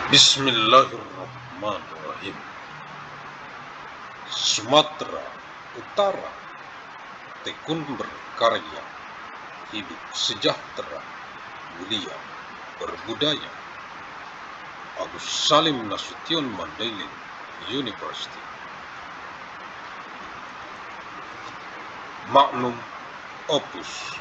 Bismillahirrahmanirrahim. Sumatera Utara tekun berkarya, hidup sejahtera, mulia, berbudaya. Agus Salim Nasution Mandailing University. Magnum Opus.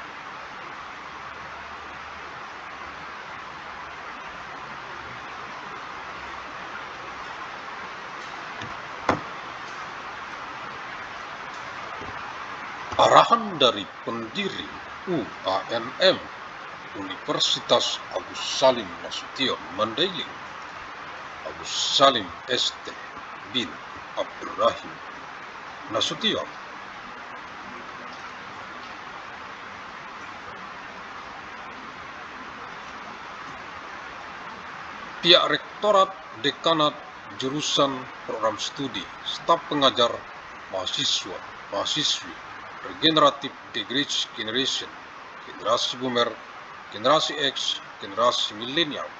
Arahan dari pendiri UANM Universitas Agus Salim Nasution Mandailing, Agus Salim ST bin Abdurrahim Nasution. Pihak Rektorat, Dekanat, Jurusan Program Studi, Staf Pengajar, Mahasiswa, Mahasiswi, Regeneratif Generation, Generasi Boomer, Generasi X, Generasi Milenial,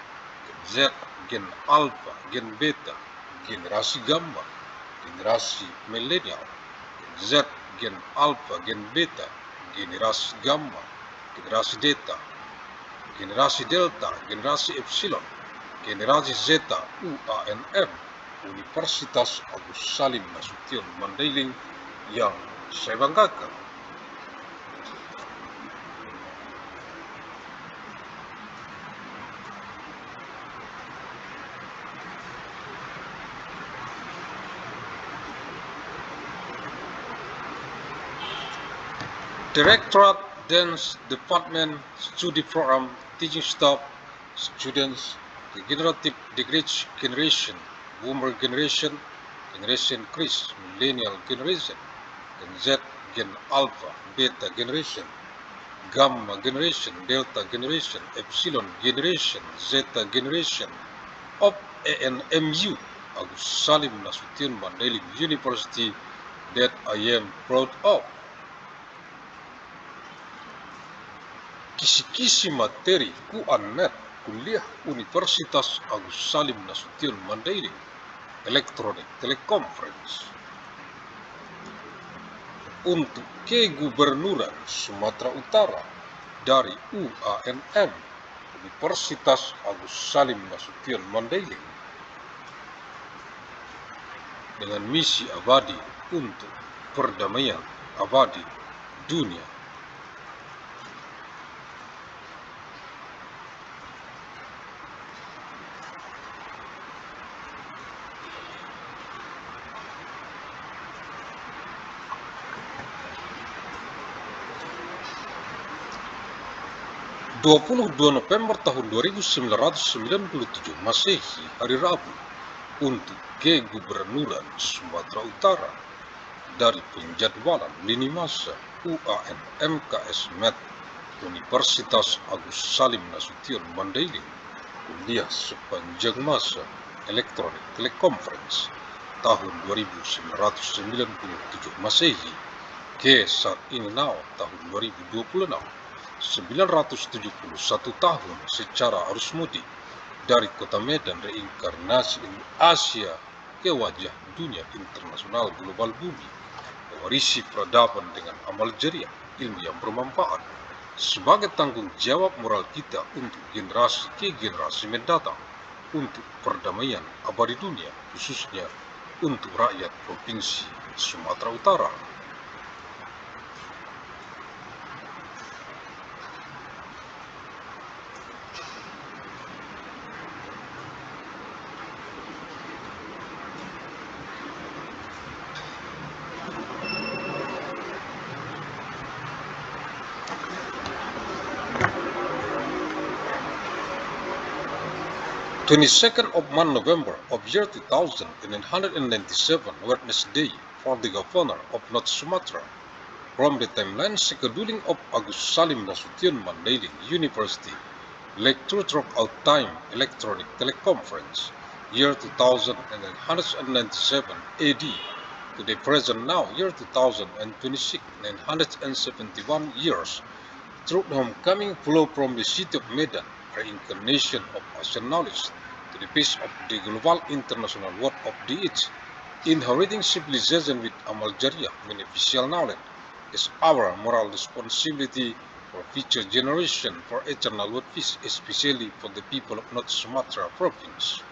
Gen Z, Gen Alpha, Gen Beta, Generasi Gamma, Generasi Milenial, Gen Z, Gen Alpha, Gen Beta, Generasi Gamma, Generasi Delta, Generasi Delta, Generasi Epsilon, Generasi Zeta UANM Universitas Agus Salim Nasution Mandailing yang saya banggakan. Directorate, Dance Department, Study Program, Teaching Staff, Students, Regenerative Generation, Boomer Generation, Generation Chris, Millennial Generation, Gen Z, Gen Alpha, Beta Generation, Gamma Generation, Delta Generation, Epsilon Generation, Zeta Generation of ANMU, Agus Salim Nasution Mandailing University, that I am proud of. Kisi-kisi materi QANMET Kuliah Universitas Agus Salim Nasution Mandailing, Elektronik Teleconference. Untuk Kegubernuran Sumatera Utara dari UANM Universitas Agus Salim Nasution Mandailing dengan misi abadi untuk perdamaian abadi dunia. (22 November tahun 1997 Masehi, hari Rabu), untuk Kegubernuran Sumatera Utara dari penjadwalan lini masa UAN MKS MET Universitas Agus Salim Nasution Mandailing, kuliah sepanjang masa Elektronik Teleconference tahun 1997 Masehi ke saat ini tahun 2026, 971 tahun secara arus mudik dari kota Medan reinkarnasi Asia ke wajah dunia internasional global bumi, mewarisi peradaban dengan amal jariah, ilmu yang bermanfaat sebagai tanggung jawab moral kita untuk generasi ke generasi mendatang, untuk perdamaian abadi dunia, khususnya untuk rakyat Provinsi Sumatera Utara. (22nd of November of year 2997, Wednesday, for the Governor of North Sumatra, from the timeline scheduling of Agus Salim Nasution Mandailing University, lecture throughout time, Electronic Teleconference, year 2997 AD, to the present now, year 2026, 971 years, through the homecoming flow from the city of Medan, reincarnation of Asian knowledge, to the pace of the global international world of the age. Inheriting civilization with amal jariyah, beneficial knowledge, is our moral responsibility for future generation for eternal world peace, especially for the people of North Sumatra province.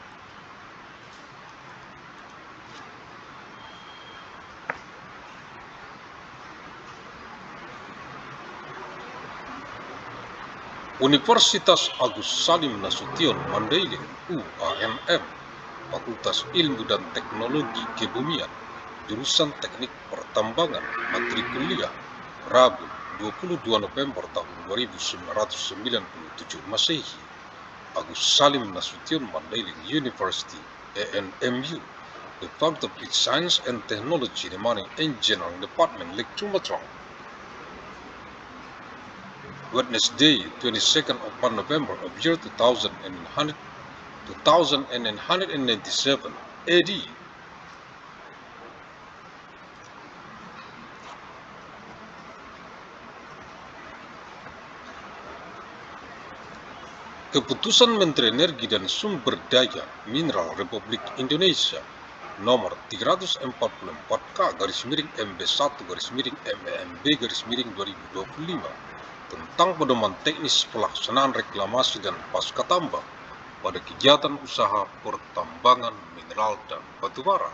Universitas Agus Salim Nasution Mandailing UANM, Fakultas Ilmu dan Teknologi Kebumian, jurusan Teknik Pertambangan, matrikuliah Rabu 22 November tahun 1997 Masehi. Agus Salim Nasution Mandailing University ANMU, the Faculty of Science and Technology, the Mining Engineering Department, Lake Sumatra. Wednesday, 22nd of November of year 2997 AD. Keputusan Menteri Energi dan Sumber Daya Mineral Republik Indonesia nomor 345-MB1-MEMB-2025 tentang pedoman teknis pelaksanaan reklamasi dan pasca tambang pada kegiatan usaha pertambangan mineral dan batubara.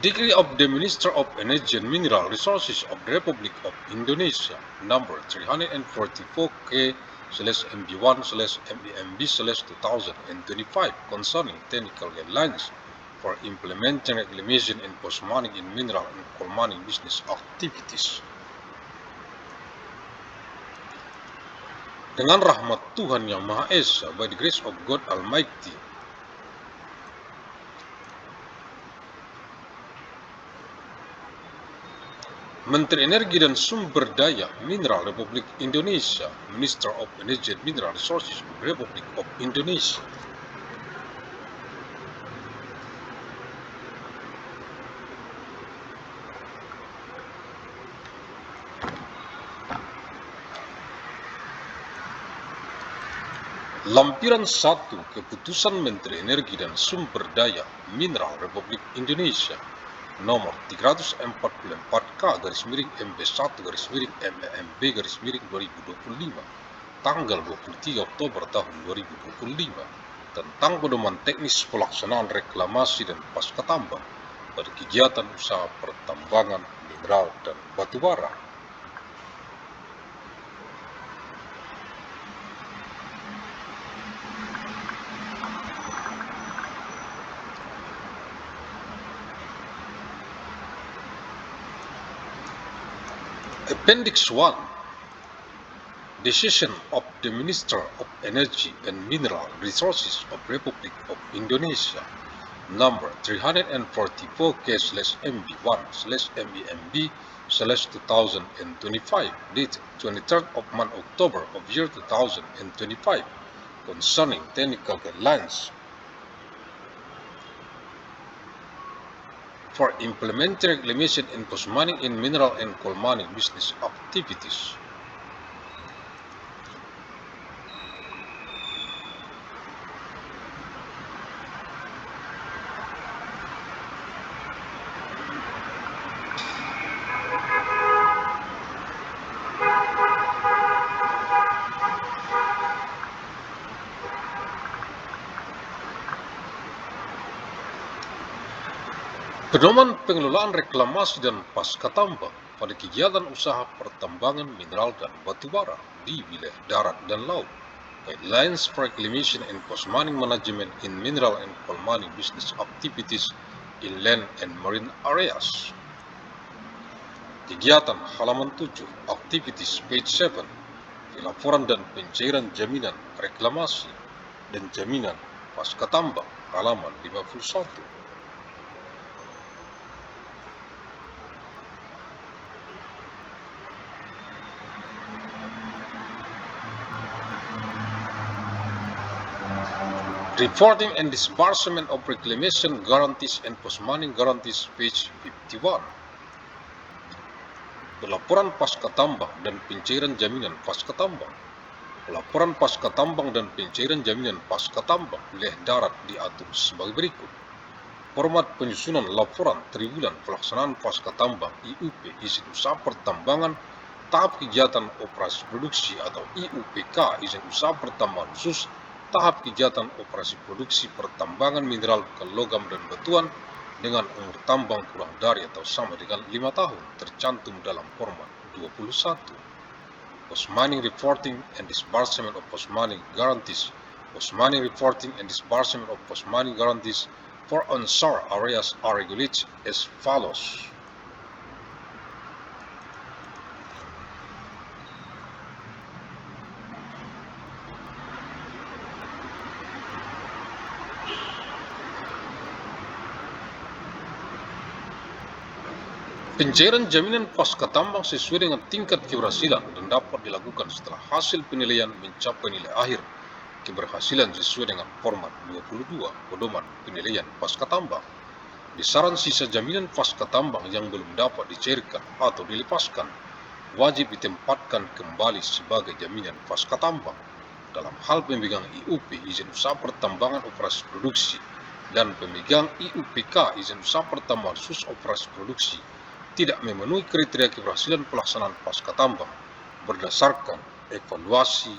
Decree of the Minister of Energy and Mineral Resources of the Republic of Indonesia number 344-MB1/MEMB/2025 concerning technical guidelines for implementing reclamation and post-mining in mineral and coal mining business activities. Dengan rahmat Tuhan Yang Maha Esa, by the grace of God Almighty, Menteri Energi dan Sumber Daya Mineral Republik Indonesia, Minister of Energy and Mineral Resources of the Republic of Indonesia, Lampiran 1 Keputusan Menteri Energi dan Sumber Daya Mineral Republik Indonesia nomor 344-MB1-MEMB-2025 tanggal 23 Oktober tahun 2025 tentang pedoman teknis pelaksanaan reklamasi dan pasca tambang pada kegiatan usaha pertambangan mineral dan batubara. Appendix 1 Decision of the Minister of Energy and Mineral Resources of Republic of Indonesia number 344-KS/MB1/MEMB/2025 dated 23rd of month October of year 2025 concerning technical guidelines for implementing reclamation and post-mining in mineral and coal mining business activities. Pedoman pengelolaan reklamasi dan pasca tambang pada kegiatan usaha pertambangan mineral dan batubara di wilayah darat dan laut. Guidelines for reclamation and post-mining management in mineral and coal mining business activities in land and marine areas. Kegiatan halaman 7, activities page 7, pelaporan dan pencairan jaminan reklamasi dan jaminan pasca tambang halaman 51. Reporting and disbursement of reclamation guarantees and post-mining guarantees, page 51. Pelaporan pasca tambang dan pencairan jaminan pasca tambang. Pelaporan pasca tambang dan pencairan jaminan pasca tambang wilayah darat diatur sebagai berikut. Format penyusunan laporan triwulan pelaksanaan pasca tambang IUP izin usaha pertambangan tahap kegiatan operasi produksi atau IUPK izin usaha pertambangan khusus tahap kegiatan operasi produksi pertambangan mineral bukan logam dan batuan dengan umur tambang kurang dari atau sama dengan 5 tahun tercantum dalam format 21. Post-mining reporting and disbursement of post-mining guarantees. Post-mining reporting and disbursement of post-mining guarantees for onshore areas are regulated as follows. Pencairan jaminan pasca tambang sesuai dengan tingkat keberhasilan dan dapat dilakukan setelah hasil penilaian mencapai nilai akhir keberhasilan sesuai dengan format 22 pedoman penilaian pasca tambang. Besaran sisa jaminan pasca tambang yang belum dapat dicairkan atau dilepaskan wajib ditempatkan kembali sebagai jaminan pasca tambang. Dalam hal pemegang IUP izin usaha pertambangan operasi produksi dan pemegang IUPK izin usaha pertambangan khusus operasi produksi tidak memenuhi kriteria keberhasilan pelaksanaan pasca tambang berdasarkan evaluasi,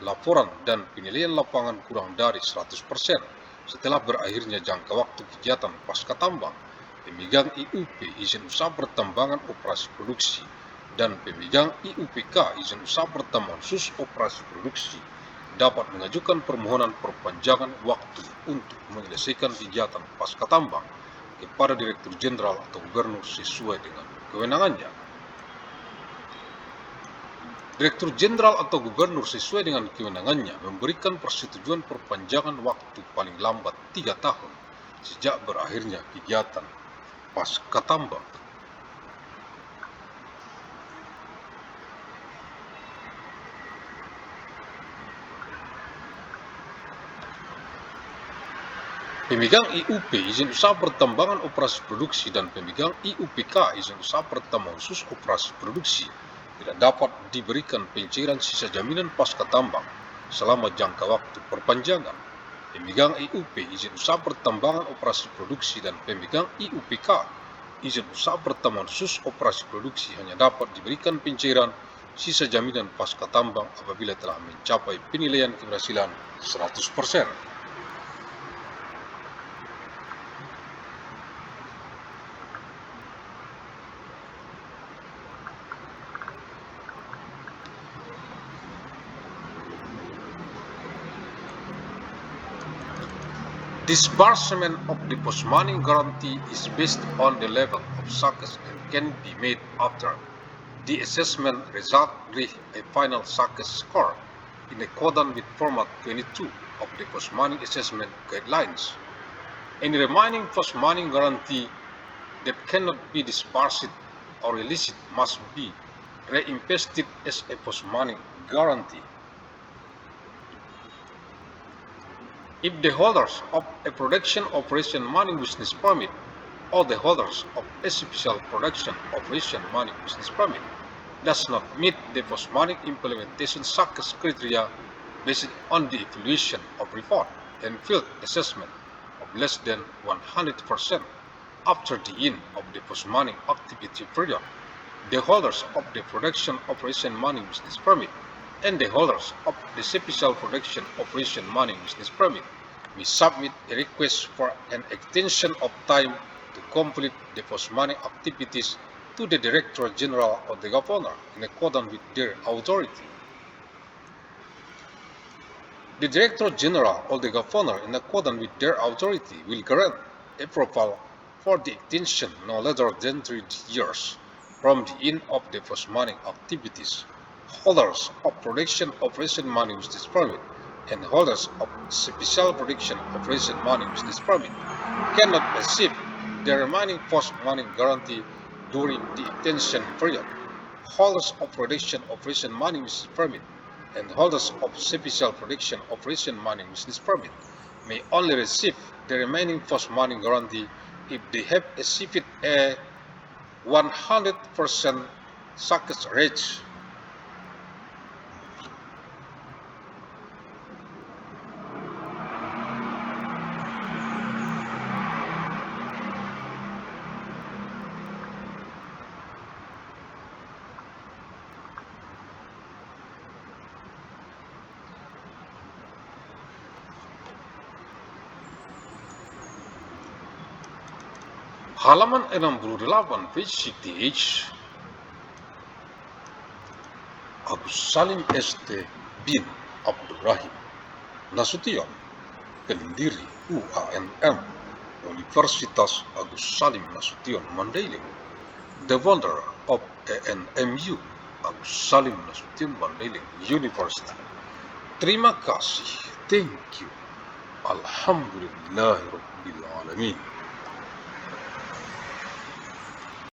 laporan dan penilaian lapangan kurang dari 100% setelah berakhirnya jangka waktu kegiatan pasca tambang, pemegang IUP izin usaha pertambangan operasi produksi dan pemegang IUPK izin usaha pertambangan khusus operasi produksi dapat mengajukan permohonan perpanjangan waktu untuk menyelesaikan kegiatan pasca tambang kepada Direktur Jenderal atau Gubernur sesuai dengan kewenangannya. Direktur Jenderal atau Gubernur sesuai dengan kewenangannya memberikan persetujuan perpanjangan waktu paling lambat 3 tahun sejak berakhirnya kegiatan pasca tambang. Pemegang IUP izin usaha pertambangan operasi produksi dan pemegang IUPK izin usaha pertambangan khusus operasi produksi tidak dapat diberikan pencairan sisa jaminan pasca tambang selama jangka waktu perpanjangan. Pemegang IUP izin usaha pertambangan operasi produksi dan pemegang IUPK izin usaha pertambangan khusus operasi produksi hanya dapat diberikan pencairan sisa jaminan pasca tambang apabila telah mencapai penilaian keberhasilan 100%. Disbursement of the post-mining guarantee is based on the level of success and can be made after the assessment result with a final success score in accordance with format 22 of the post-mining assessment guidelines. Any remaining post-mining guarantee that cannot be disbursed or released must be reinvested as a post-mining guarantee. If the holders of a production operation mining business permit or the holders of a special production operation mining business permit does not meet the post-mining implementation success criteria based on the evaluation of report and field assessment of less than 100% after the end of the post-mining activity period, the holders of the production operation mining business permit and the holders of the special production operation mining business permit may submit a request for an extension of time to complete the post-mining activities to the Director General or the Governor in accordance with their authority. The Director General or the Governor in accordance with their authority will grant approval for the extension no later than 3 years from the end of the post-mining activities. Holders of production operation mining business permit and holders of special production operation mining business permit cannot receive the remaining post-mining guarantee during the extension period. Holders of production operation mining business permit and holders of special production operation mining business permit may only receive the remaining post-money guarantee if they have achieved a 100% success rate. Halaman 68 page 68. Agus Salim ST bin Abdul Rahim Nasution, pendiri UANM Universitas Agus Salim Nasution Mandailing, the founder of ANMU Agus Salim Nasution Mandailing University. Terima kasih, thank you, alhamdulillahirabbil alamin.